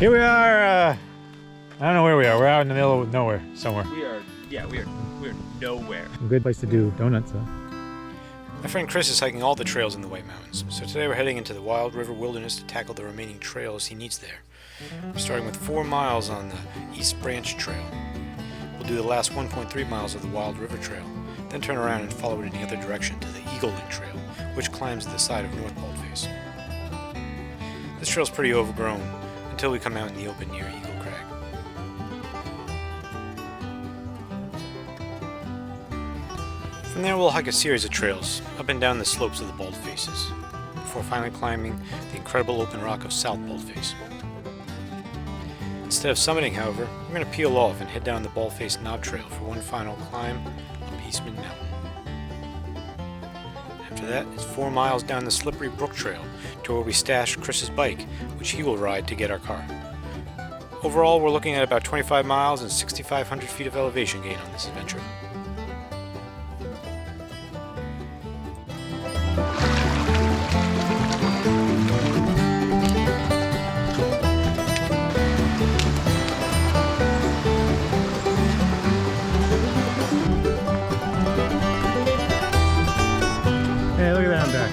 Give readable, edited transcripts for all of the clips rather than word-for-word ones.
Here we are, I don't know where we are. We're out in the middle of nowhere, somewhere. We're nowhere. A good place to do donuts, though. My friend Chris is hiking all the trails in the White Mountains, so today we're heading into the Wild River Wilderness to tackle the remaining trails he needs there. We're starting with 4 miles on the East Branch Trail. We'll do the last 1.3 miles of the Wild River Trail, then turn around and follow it in the other direction to the Eagle Link Trail, which climbs the side of North Baldface. This trail's pretty overgrown, until we come out in the open near Eagle Crag. From there we'll hike a series of trails, up and down the slopes of the Baldfaces, before finally climbing the incredible open rock of South Baldface. Instead of summiting, however, we're going to peel off and head down the Baldface Knob Trail for one final climb up Eastman Mountain. After that, it's 4 miles down the slippery Brook Trail to where we stashed Chris's bike, which he will ride to get our car. Overall, we're looking at about 25 miles and 6,500 feet of elevation gain on this adventure. Hey, look at that, I'm back.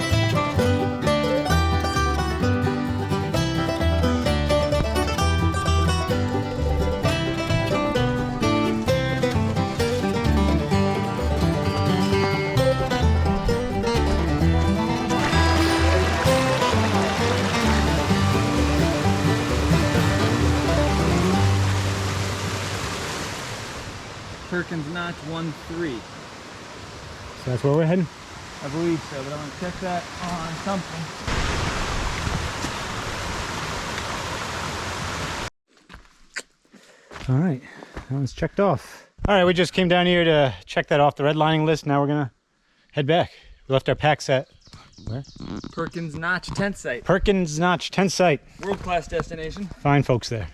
Perkins Notch 1-3. So that's where we're heading? I believe so, but I'm gonna check that on something. All right, that one's checked off. All right, we just came down here to check that off the redlining list. Now we're gonna head back. We left our packs at, where? Perkins Notch tent site. Perkins Notch tent site. World-class destination. Fine folks there.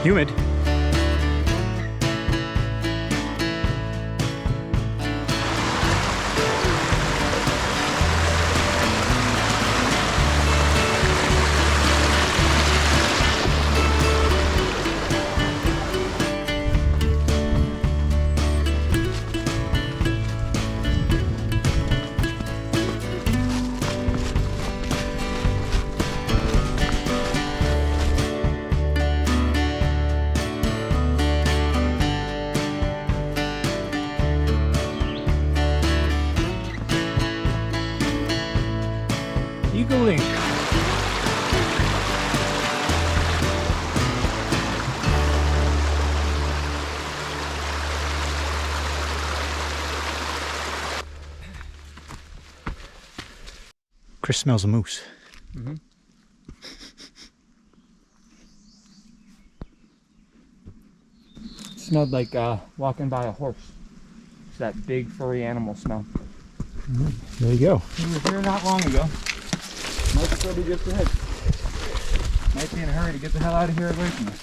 Humid. Eagle Link. Chris smells a moose. Mm-hmm. Smelled like walking by a horse. It's that big furry animal smell. There you go. We were here not long ago. Might still be just ahead. Might be in a hurry to get the hell out of here away from us.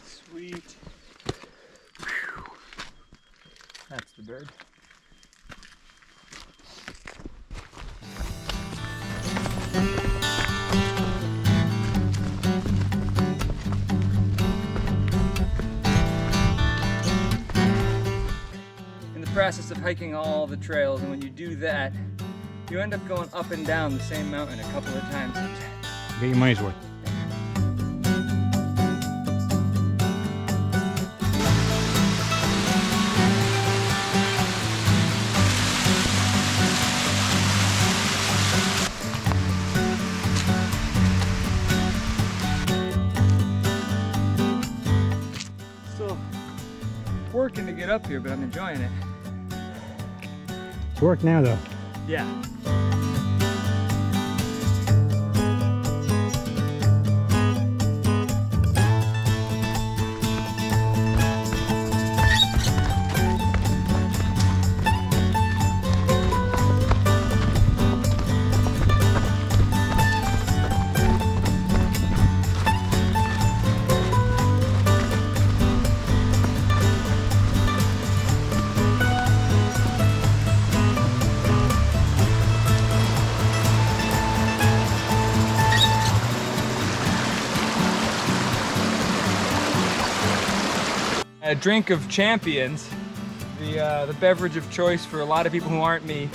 Sweet. That's the bird. In the process of hiking all the trails, and when you do that, you end up going up and down the same mountain a couple of times. Get your money's worth. get up here, but I'm enjoying it. It's work now though. Yeah. A drink of champions, the beverage of choice for a lot of people who aren't me.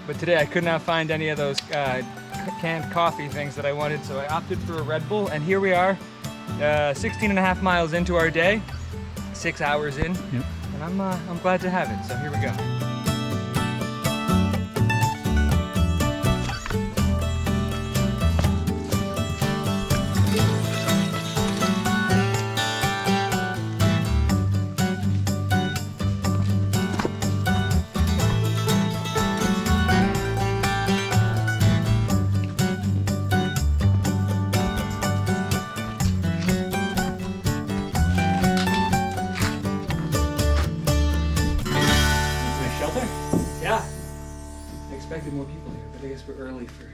But today I could not find any of those canned coffee things that I wanted, so I opted for a Red Bull. And here we are, 16.5 miles into our day, 6 hours in, yep. And I'm glad to have it. So here we go. Yeah, I expected more people here, but I guess we're early for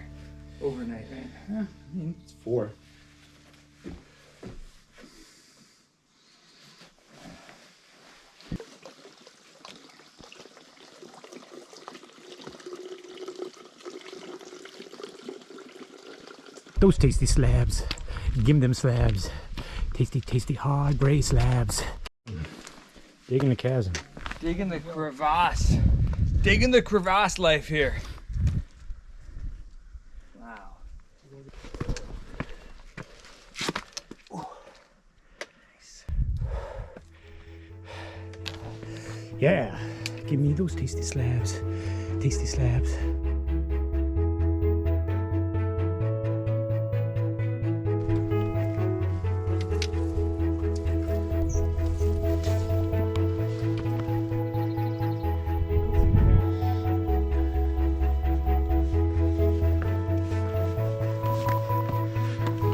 overnight, right? Yeah, I mean, it's 4. Those tasty slabs. Give them slabs. Tasty, tasty, hard gray slabs. Digging the chasm. Digging the crevasse. Digging the crevasse life here. Wow. Ooh. Nice. Yeah, give me those tasty slabs. Tasty slabs.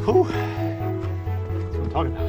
Whew. That's what I'm talking about.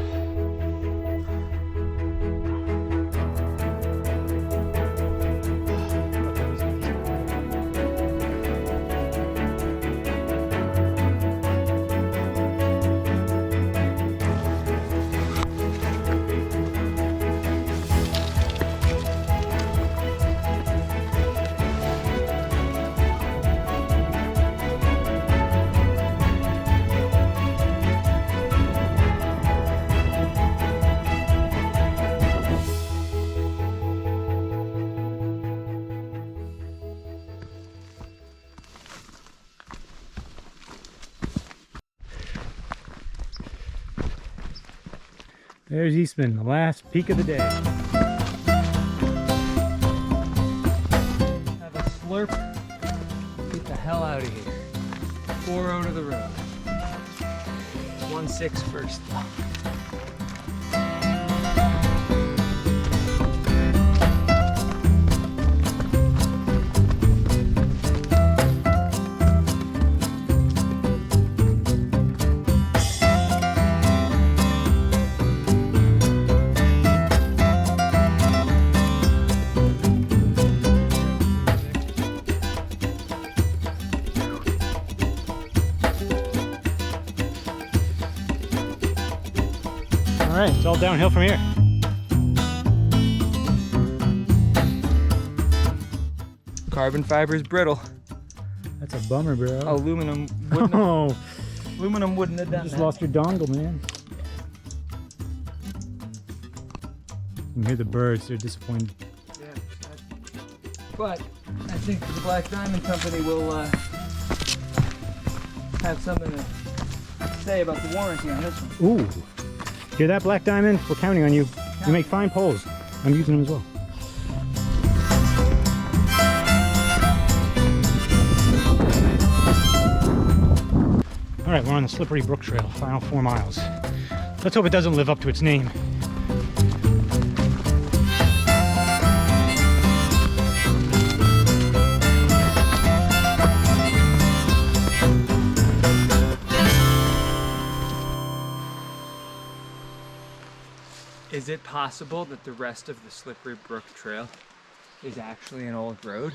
There's Eastman, the last peak of the day. Have a slurp. Get the hell out of here. 4-0 to the road. 1-6 first. All right, it's all downhill from here. Carbon fiber is brittle. That's a bummer, bro. Aluminum wouldn't have, Oh, aluminum wouldn't have you done just that. lost your dongle, man. You can hear the birds, they're disappointed. Yeah, but I think the Black Diamond Company will have something to say about the warranty on this one. Ooh, hear that, Black Diamond? We're counting on you. You make fine poles. I'm using them as well. All right, we're on the Slippery Brook Trail, final 4 miles. Let's hope it doesn't live up to its name. Is it possible that the rest of the Slippery Brook Trail is actually an old road?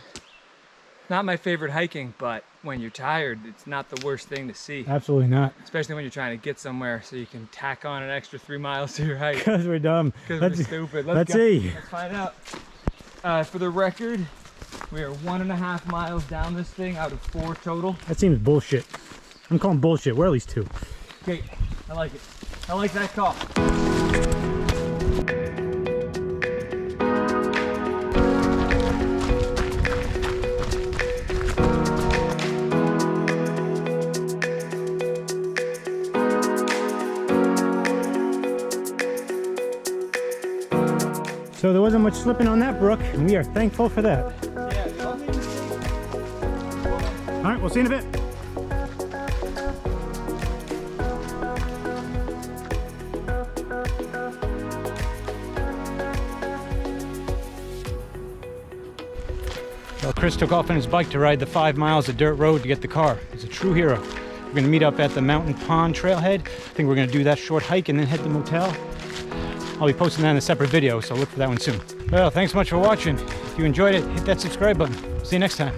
Not my favorite hiking, but when you're tired, it's not the worst thing to see. Absolutely not. Especially when you're trying to get somewhere so you can tack on an extra 3 miles to your hike. Because we're dumb. Because we're stupid. Let's go. see. Let's find out. For the record, we are 1.5 miles down this thing out of 4 total. That seems bullshit. I'm calling bullshit. We're at least 2. Okay, I like it. I like that call. So there wasn't much slipping on that brook, and we are thankful for that. Yeah, All right, we'll see you in a bit. Well, Chris took off on his bike to ride the 5 miles of dirt road to get the car. He's a true hero. We're gonna meet up at the Mountain Pond trailhead. I think we're gonna do that short hike and then head to the motel. I'll be posting that in a separate video, so look for that one soon. Well, thanks so much for watching. If you enjoyed it, hit that subscribe button. See you next time.